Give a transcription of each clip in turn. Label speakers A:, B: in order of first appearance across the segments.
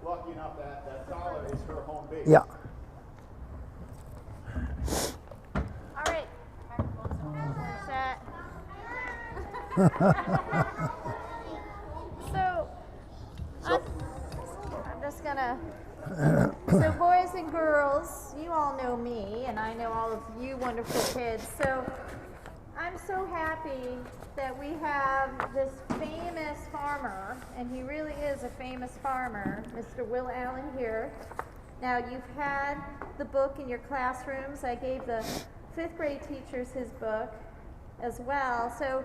A: lucky enough that Zoller is her home base.
B: Yeah.
C: All right. Set. So, I'm just gonna. So, boys and girls, you all know me, and I know all of you wonderful kids. So, I'm so happy that we have this famous farmer, and he really is a famous farmer, Mr. Will Allen here. Now, you've had the book in your classrooms. I gave the 5th grade teachers his book as well. So,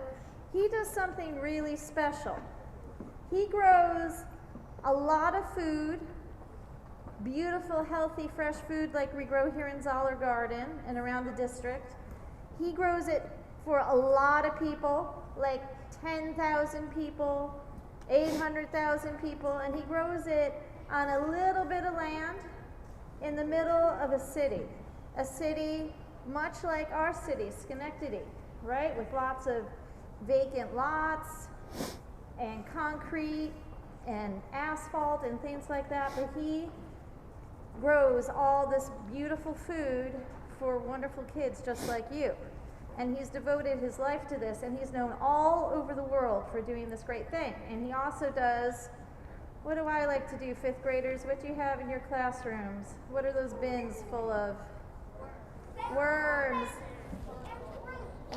C: he does something really special. He grows a lot of food, beautiful, healthy, fresh food like we grow here in Zoller Garden and around the district. He grows it for a lot of people, like 10,000 people, 800,000 people, and he grows it on a little bit of land in the middle of a city much like our city, Schenectady, right? With lots of vacant lots and concrete and asphalt and things like that, but he grows all this beautiful food for wonderful kids just like you. And he's devoted his life to this, and he's known all over the world for doing this great thing. And he also does, what do I like to do, 5th graders? What do you have in your classrooms? What are those bins full of? Worms.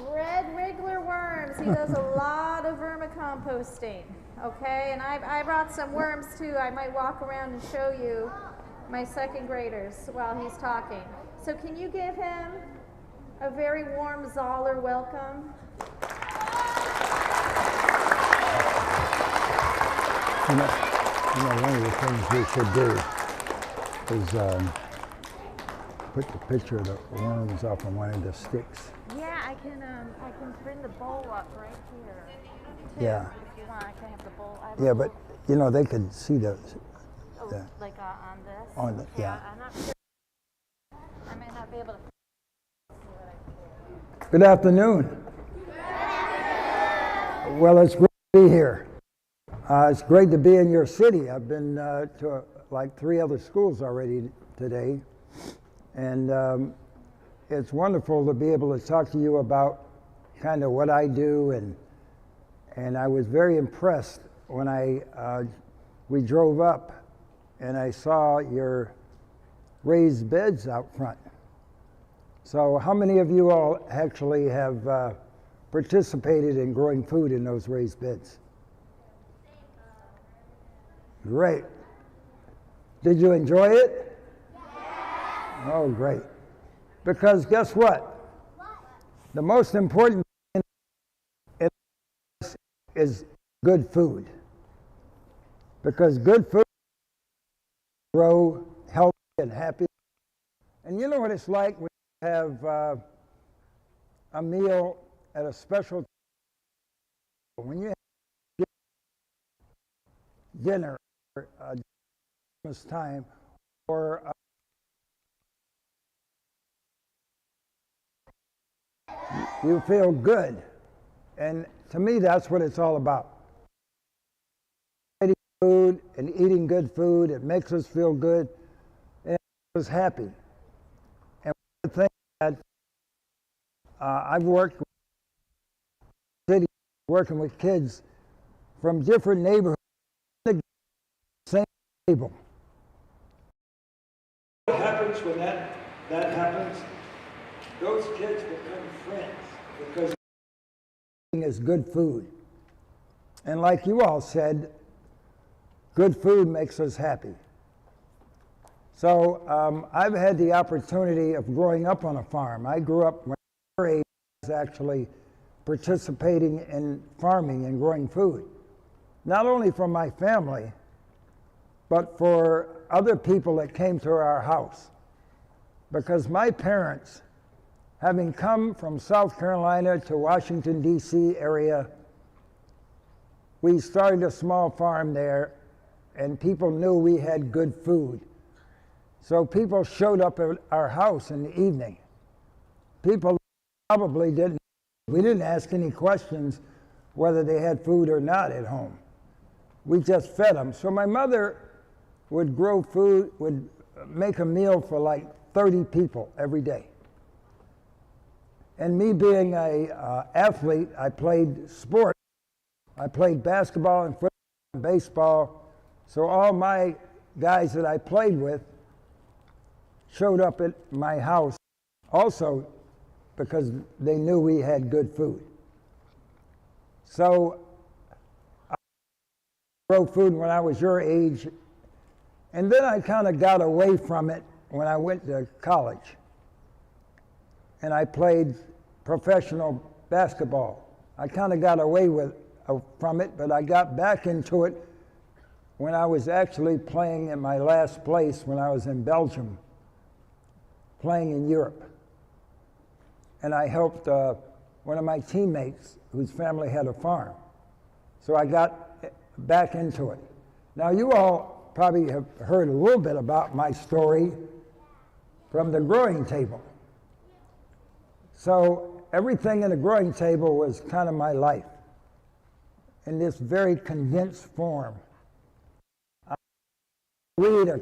C: Red wiggler worms. He does a lot of vermicomposting, okay? And I brought some worms too. I might walk around and show you my 2nd graders while he's talking. So can you give him a very warm Zoller welcome?
B: One of the things we should do is put the picture of the worms up on one of the sticks.
C: Yeah, I can bring the bowl up right here. Too,
B: Yeah.
C: If you want, I can have the bowl.
B: Yeah, but they could see the.
C: Like on this?
B: On the, yeah.
C: I'm not sure. I may not be able to see what I can do.
B: Good afternoon. Well, it's great to be here. It's great to be in your city. I've been to like 3 other schools already today. And it's wonderful to be able to talk to you about kind of what I do. And I was very impressed when we drove up and I saw your raised beds out front. So how many of you all actually have participated in growing food in those raised beds? Great. Did you enjoy it? Oh, great. Because guess what? The most important thing in life is good food. Because good food grow healthy and happy. And you know what it's like when you have a meal at a special time. When you have dinner or Christmas time or you feel good. And to me, that's what it's all about. Eating food and eating good food, it makes us feel good and it makes us happy. And one of the things that I've worked with cities, working with kids from different neighborhoods, same table. What happens when that happens? Those kids become friends because eating is good food. And like you all said, good food makes us happy. So I've had the opportunity of growing up on a farm. I grew up when I was actually participating in farming and growing food. Not only for my family, but for other people that came to our house. Because my parents, having come from South Carolina to Washington, D.C. area, we started a small farm there, and people knew we had good food. So people showed up at our house in the evening. People probably didn't. We didn't ask any questions whether they had food or not at home. We just fed them. So my mother would grow food, would make a meal for like 30 people every day. And me being a athlete, I played sports. I played basketball and football and baseball. So all my guys that I played with showed up at my house also because they knew we had good food. So I grow food when I was your age, and then I kind of got away from it when I went to college. And I played professional basketball. I kind of got away from it, but I got back into it when I was actually playing in my last place when I was in Belgium, playing in Europe. And I helped one of my teammates whose family had a farm. So I got back into it. Now you all probably have heard a little bit about my story from the growing table. So everything in the growing table was kind of my life in this very condensed form. I read a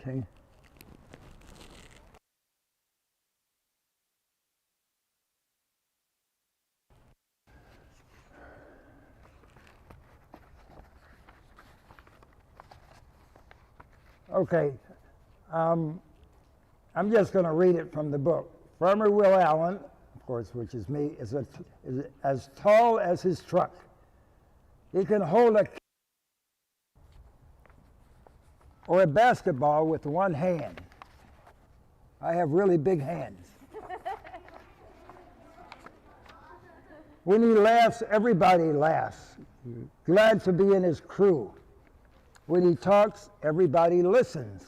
B: Okay. Okay. I'm just going to read it from the book. Farmer Will Allen, of course, which is me, is as tall as his truck. He can hold a or a basketball with one hand. I have really big hands. When he laughs, everybody laughs. Glad to be in his crew. When he talks, everybody listens.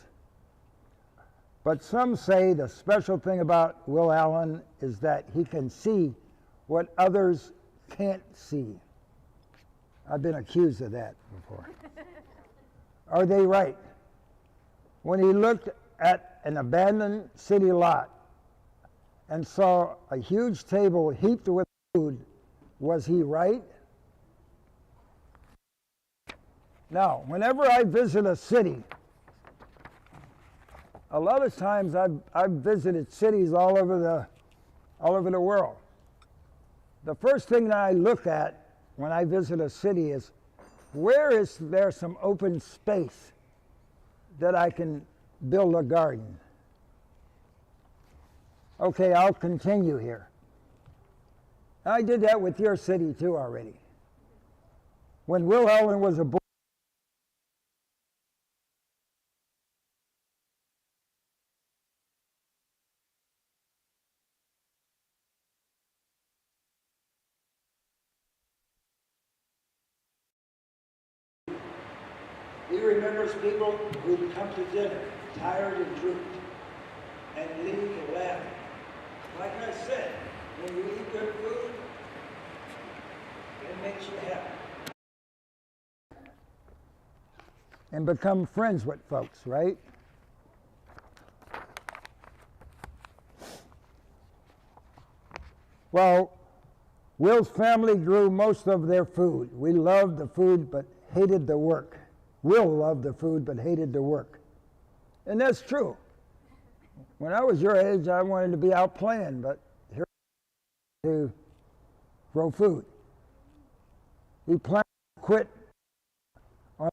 B: But some say the special thing about Will Allen is that he can see what others can't see. I've been accused of that before. Are they right? When he looked at an abandoned city lot and saw a huge table heaped with food, was he right? Now, whenever I visit a city, a lot of times I've visited cities all over the world. The first thing that I look at when I visit a city is, where is there some open space that I can build a garden? Okay, I'll continue here. I did that with your city too already. When Will Allen was a boy, he remembers people who'd come to dinner, tired and drooped, and leave laughing. Like I said, when you eat good food, it makes you happy. And become friends with folks, right? Well, Will's family grew most of their food. We loved the food but hated the work. Will loved the food but hated the work. And that's true. When I was your age, I wanted to be out playing, but here to grow food. He planned to quit on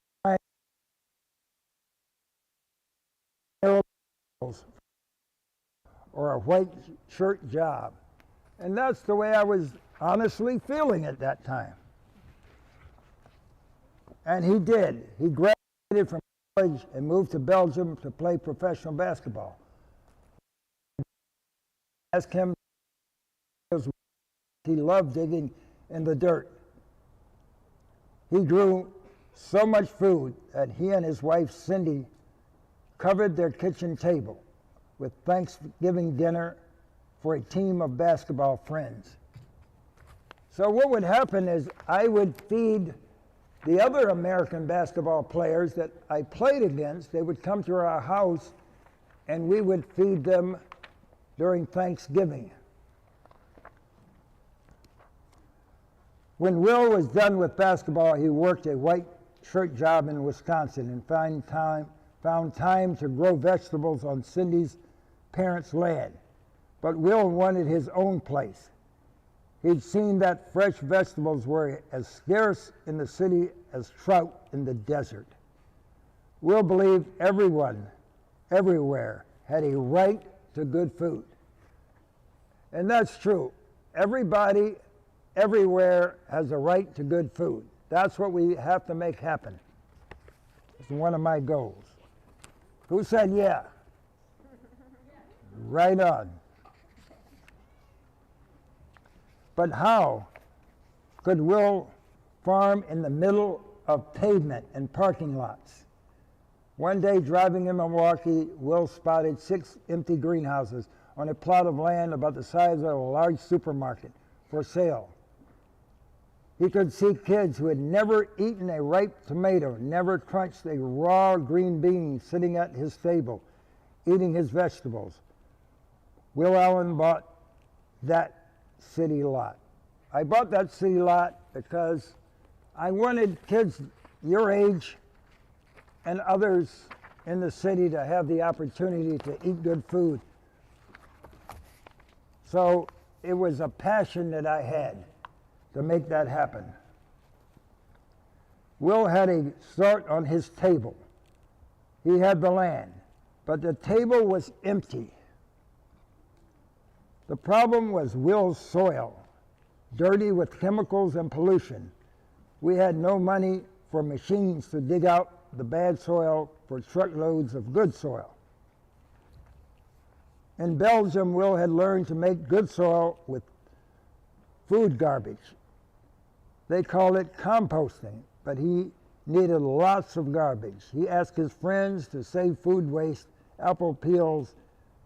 B: or a white shirt job. And that's the way I was honestly feeling at that time. And he did. He graduated from college and moved to Belgium to play professional basketball. Ask him. He loved digging in the dirt. He grew so much food that he and his wife Cindy covered their kitchen table with Thanksgiving dinner for a team of basketball friends. So what would happen is I would feed the other American basketball players that I played against. They would come to our house and we would feed them during Thanksgiving. When Will was done with basketball, he worked a white shirt job in Wisconsin and found time to grow vegetables on Cindy's parents' land. But Will wanted his own place. He'd seen that fresh vegetables were as scarce in the city as trout in the desert. Will believed everyone, everywhere, had a right to good food. And that's true. Everybody, everywhere has a right to good food. That's what we have to make happen. It's one of my goals. Who said yeah? Right on. But how could Will farm in the middle of pavement and parking lots? One day, driving in Milwaukee, Will spotted 6 empty greenhouses on a plot of land about the size of a large supermarket for sale. He could see kids who had never eaten a ripe tomato, never crunched a raw green bean sitting at his table, eating his vegetables. Will Allen bought that city lot. I bought that city lot because I wanted kids your age and others in the city to have the opportunity to eat good food. So it was a passion that I had to make that happen. Will had a start on his table. He had the land, but the table was empty. The problem was Will's soil, dirty with chemicals and pollution. We had no money for machines to dig out the bad soil for truckloads of good soil. In Belgium, Will had learned to make good soil with food garbage. They called it composting, but he needed lots of garbage. He asked his friends to save food waste, apple peels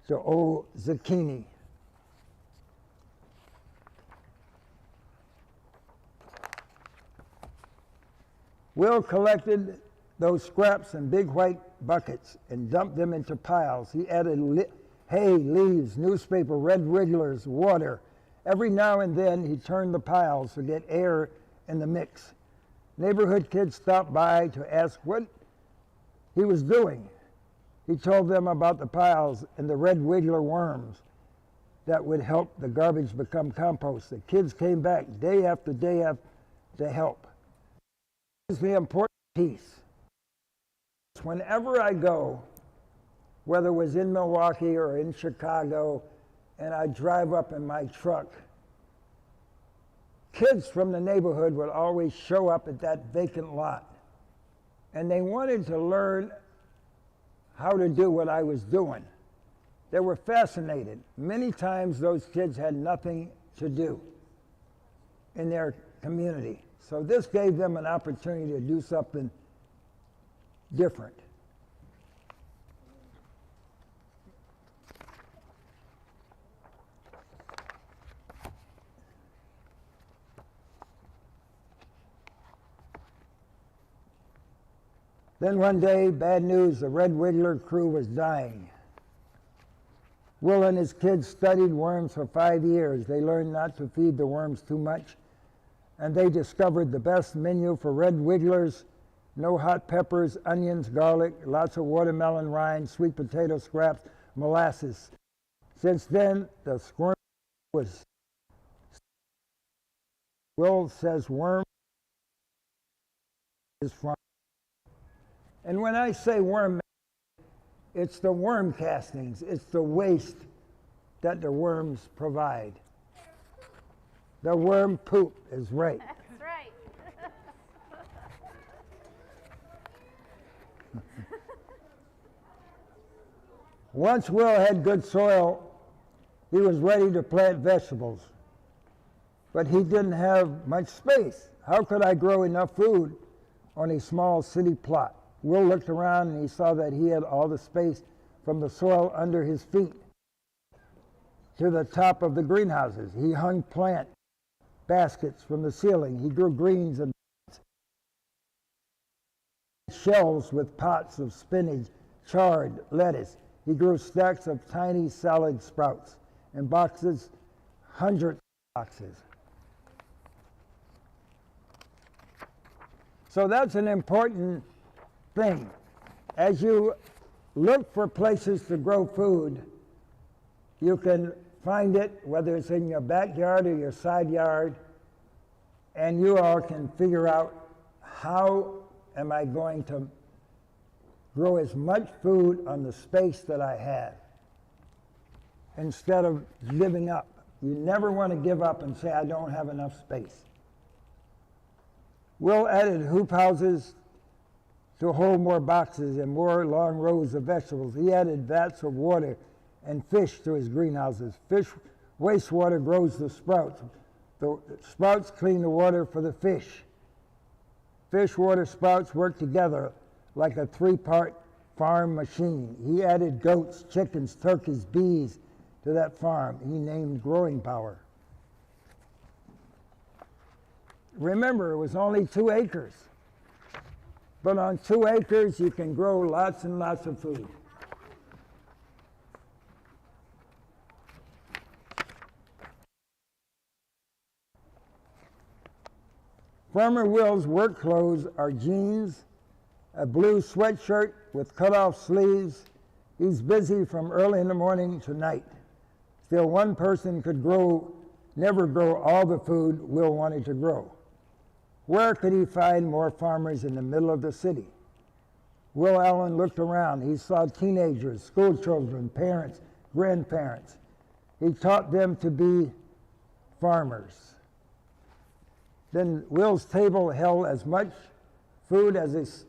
B: to old zucchini. Will collected those scraps in big white buckets and dumped them into piles. He added hay, leaves, newspaper, red wigglers, water. Every now and then he turned the piles to get air in the mix. Neighborhood kids stopped by to ask what he was doing. He told them about the piles and the red wiggler worms that would help the garbage become compost. The kids came back day after day to help. This is the important piece. Whenever I go, whether it was in Milwaukee or in Chicago, and I drive up in my truck, kids from the neighborhood would always show up at that vacant lot. And they wanted to learn how to do what I was doing. They were fascinated. Many times those kids had nothing to do in their community. So this gave them an opportunity to do something different. Then one day, bad news, the Red Wiggler crew was dying. Will and his kids studied worms for 5 years. They learned not to feed the worms too much, and they discovered the best menu for red wigglers: no hot peppers, onions, garlic, lots of watermelon rind, sweet potato scraps, molasses. Since then, the squirm was... Will says worm is from... And when I say worm, it's the worm castings, it's the waste that the worms provide. The worm poop is right.
C: That's right.
B: Once Will had good soil, He was ready to plant vegetables, but he didn't have much space. How could I grow enough food on a small city plot? Will looked around and he saw that he had all the space from the soil under his feet to the top of the greenhouses. He hung plant baskets from the ceiling. He grew greens and shelves with pots of spinach, chard, lettuce. He grew stacks of tiny salad sprouts and boxes, hundreds of boxes. So that's an important thing. As you look for places to grow food, you can find it, whether it's in your backyard or your side yard, and you all can figure out, how am I going to grow as much food on the space that I have instead of giving up. You never want to give up and say, I don't have enough space. Will added hoop houses to hold more boxes and more long rows of vegetables. He added vats of water and fish to his greenhouses. Fish wastewater grows the sprouts. The sprouts clean the water for the fish. Fish, water, sprouts work together like a three-part farm machine. He added goats, chickens, turkeys, bees to that farm. He named Growing Power. Remember, it was only 2 acres. But on 2 acres, you can grow lots and lots of food. Farmer Will's work clothes are jeans, a blue sweatshirt with cut-off sleeves. He's busy from early in the morning to night. Still, one person could never grow all the food Will wanted to grow. Where could he find more farmers in the middle of the city? Will Allen looked around. He saw teenagers, school children, parents, grandparents. He taught them to be farmers. Then Will's table held as much food as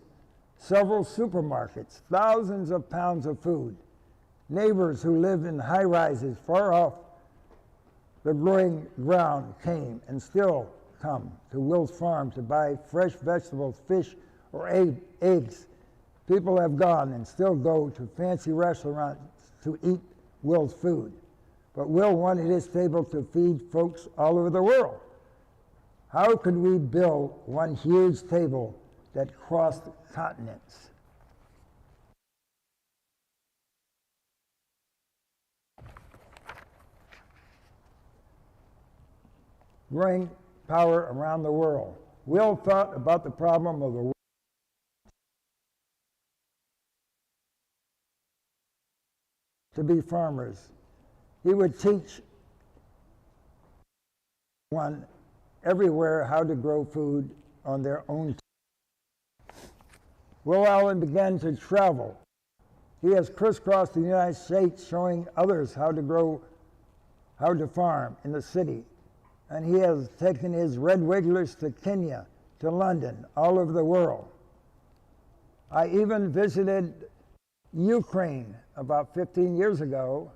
B: several supermarkets, thousands of pounds of food. Neighbors who lived in high-rises far off the growing ground came and still come to Will's farm to buy fresh vegetables, fish, or eggs. People have gone and still go to fancy restaurants to eat Will's food. But Will wanted his table to feed folks all over the world. How could we build one huge table that crossed continents? Growing power around the world. Will thought about the problem of the world. To be farmers. He would teach one everywhere how to grow food on their own. Will Allen began to travel. He has crisscrossed the United States showing others how to farm in the city. And he has taken his red wigglers to Kenya, to London, all over the world. I even visited Ukraine about 15 years ago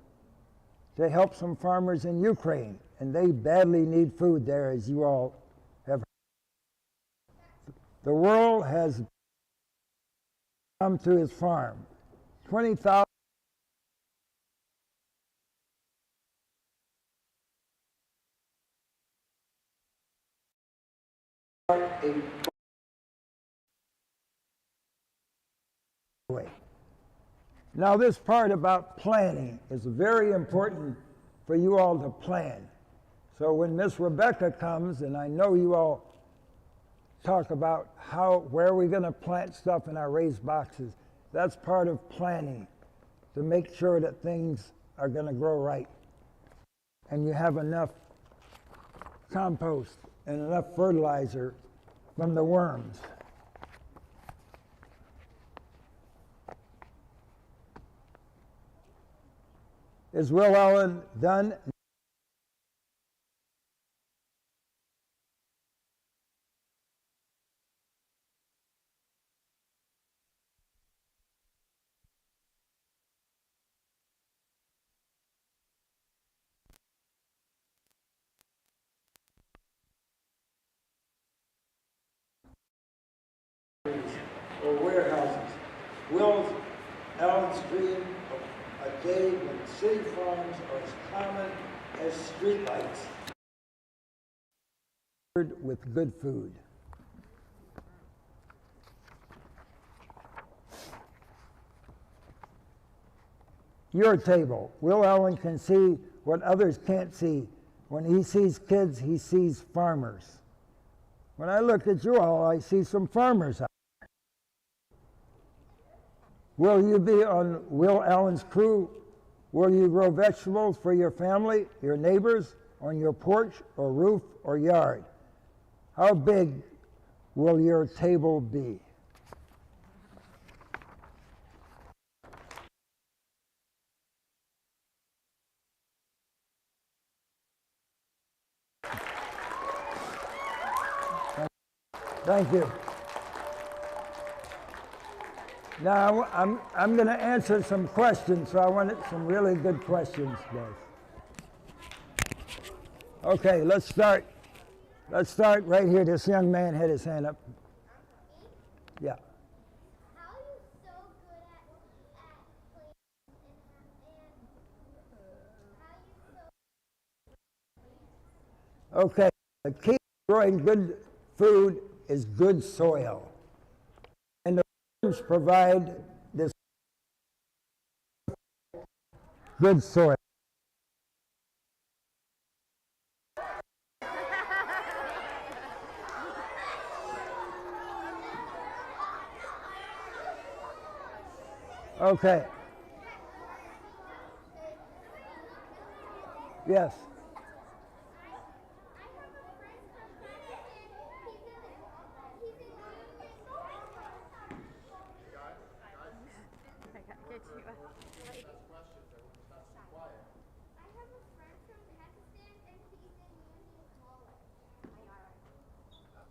B: to help some farmers in Ukraine, and they badly need food there, as you all have heard. The world has come to his farm. 20,000 Now this part about planning is very important for you all to plan. So when Miss Rebecca comes, and I know you all talk about where are we going to plant stuff in our raised boxes, that's part of planning to make sure that things are going to grow right. And you have enough compost and enough fertilizer from the worms. Is Will Allen done? day when city farms are as common as streetlights. With good food. Your table. Will Allen can see what others can't see. When he sees kids, he sees farmers. When I look at you all, I see some farmers out there. Will you be on Will Allen's crew? Will you grow vegetables for your family, your neighbors, on your porch or roof or yard? How big will your table be? Thank you. Now, I'm going to answer some questions, so I wanted some really good questions, guys. Okay, let's start. Let's start right here. This young man had his hand up. Yeah.
D: How are you so good at playing and how are you so
B: Okay. The key to growing good food is good soil. And the worms provide this good soil. Okay. Yes.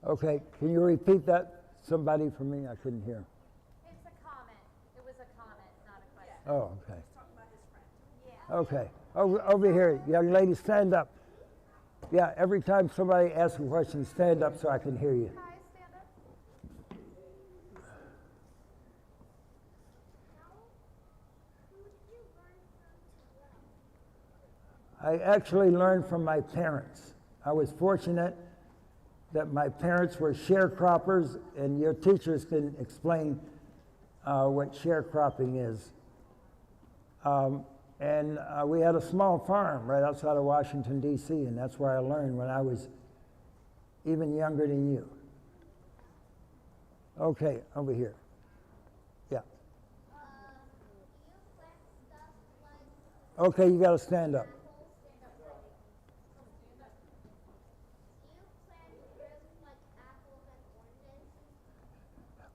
B: Okay, can you repeat that, somebody, for me? I couldn't hear.
C: It's a comment. It was a comment, not a question.
B: Oh, okay. Okay, over here, young lady, stand up. Yeah, every time somebody asks a question, stand up so I can hear you.
C: Hi, stand up.
B: I actually learned from my parents. I was fortunate that my parents were sharecroppers, and your teachers can explain what sharecropping is. We had a small farm right outside of Washington, D.C., and that's where I learned when I was even younger than you. Okay, over here. Yeah. Okay, you got to stand up.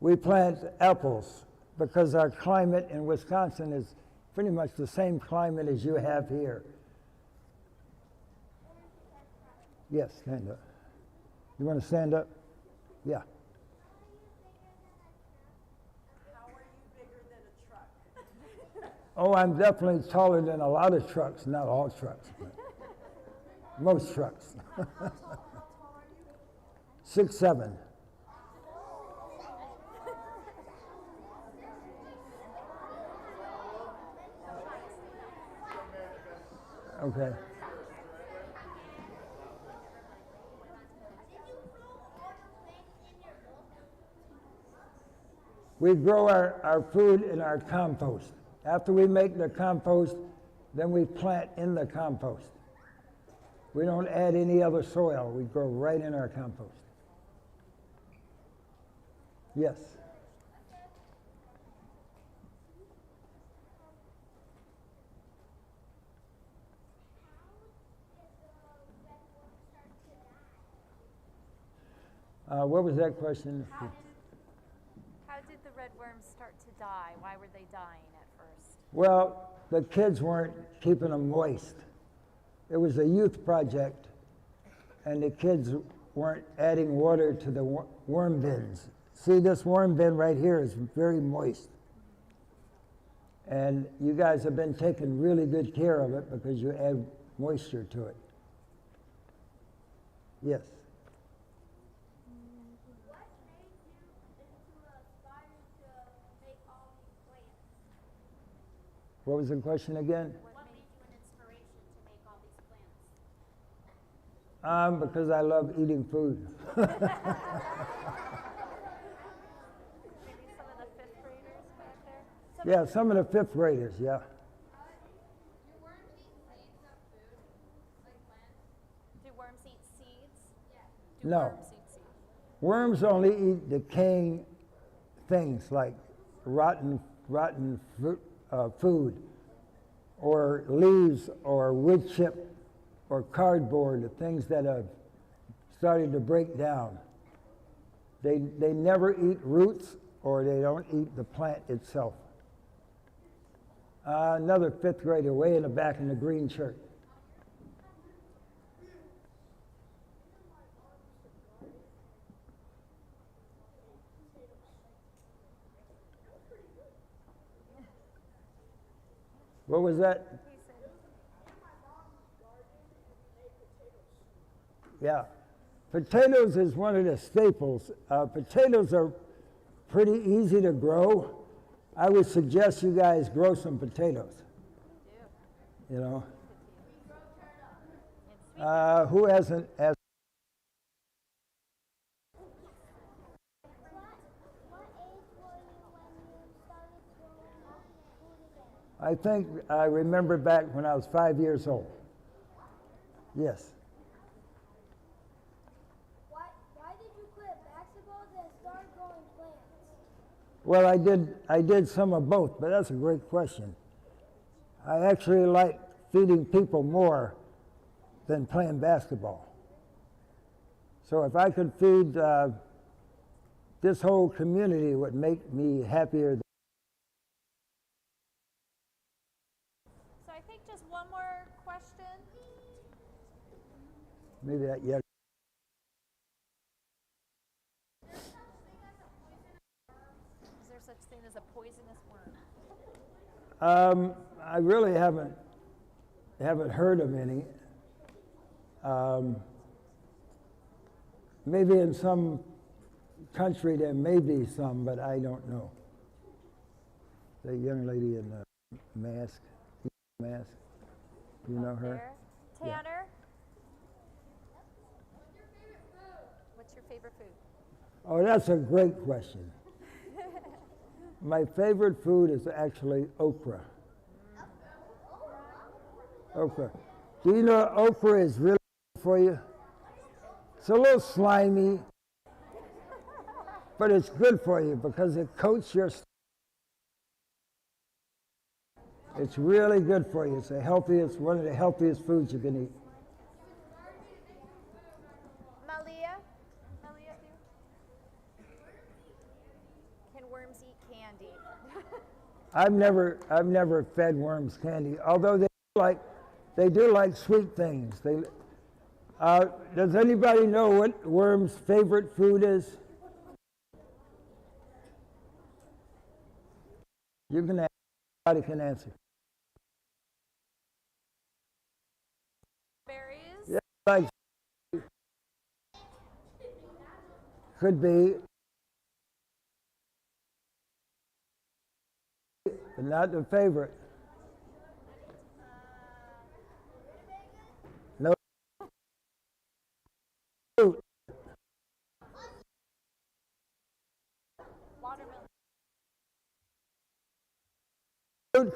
B: We plant apples because our climate in Wisconsin is pretty much the same climate as you have here. Yes, stand up. You want to stand up? Yeah.
E: How are you bigger than a truck?
B: Oh, I'm definitely taller than a lot of trucks, not all trucks, but most trucks.
E: How tall are you?
B: 6'7". Okay. We grow our food in our compost. After we make the compost, then we plant in the compost. We don't add any other soil. We grow right in our compost. Yes. What was that question?
C: How did the red worms start to die? Why were they dying at first?
B: Well, the kids weren't keeping them moist. It was a youth project, and the kids weren't adding water to the worm bins. See, this worm bin right here is very moist. And you guys have been taking really good care of it because you add moisture to it. Yes.
D: What made you into a spider to make all these plants?
B: What was the question again?
D: What made you an inspiration to make all these plants?
B: Because I love eating food.
C: Maybe some of the fifth graders back there?
B: Yeah, some of the fifth graders, yeah.
D: Do worms eat seeds like plants?
C: Do
B: No.
C: worms eat seeds?
B: Worms only eat decaying things like rotten fruit, food, or leaves, or wood chip, or cardboard, things that have started to break down. They never eat roots, or they don't eat the plant itself. Another fifth grader way in the back in the green shirt. What was that?
C: He said,
B: Yeah. Potatoes is one of the staples. Potatoes are pretty easy to grow. I would suggest you guys grow some potatoes. You know. Who hasn't?
D: What age were you when you started growing up food again?
B: I think I remember back when I was 5 years old. Yes.
D: Why did you quit basketball and start growing plants?
B: Well, I did some of both, but that's a great question. I actually like feeding people more than playing basketball. So if I could feed this whole community, it would make me happier.
C: so I think just one more question.
B: Maybe that, yeah.
C: Is there such thing as a poisonous worm?
B: I really haven't heard of any. Maybe in some country there may be some, but I don't know. The young lady in the mask, you know her?
C: There. Tanner? What's your favorite food?
B: Oh, that's a great question. My favorite food is actually okra. Okra. Do you know okra is really good for you? It's a little slimy, but it's good for you because it coats your stomach. It's really good for you. It's one of the healthiest foods you can eat.
C: Malia? Can worms eat candy?
B: I've never fed worms candy, although they do like sweet things. Does anybody know what worms' favorite food is? You can ask. Anybody can answer.
C: Berries?
B: Yeah, like could be, but not the favorite. No. Fruit.
C: Watermelon.
B: Fruit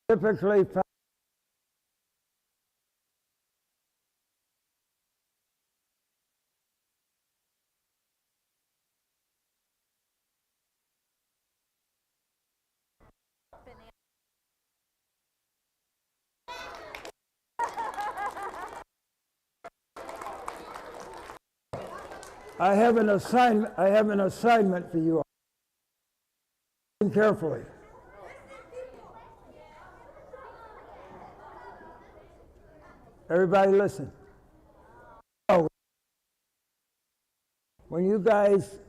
B: typically found
C: Banana.
B: I have an assignment for you all. Listen carefully. Everybody listen. Oh, when you guys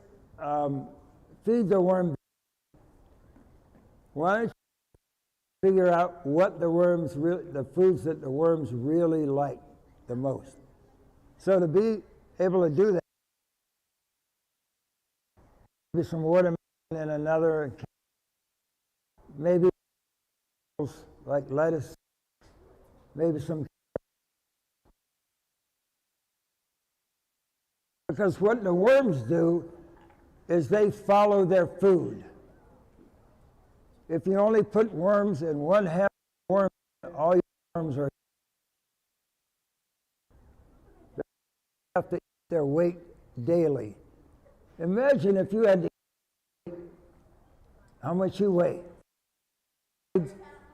B: feed the worm, why don't you figure out what the foods that the worms really like the most? So to be able to do that, maybe some watermelon and another maybe like lettuce, maybe some. Because what the worms do is they follow their food. If you only put worms in one half of the worm, all your worms are. They have to eat their weight daily. Imagine if you had to eat how much you weigh.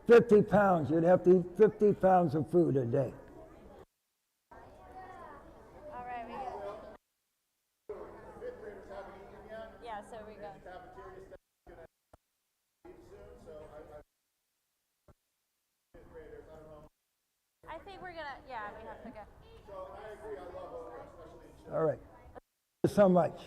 B: 50 pounds. You'd have to eat 50 pounds of food a day.
C: All right, we go.
A: Fifth graders haven't eaten yet.
C: Yeah, so we go.
A: Cafeteria staff is gonna eat soon, so fifth graders, I don't know.
C: I think we're gonna, yeah, we have to go.
A: So I agree, I love Zoller, especially in
B: All right. Thank you so much.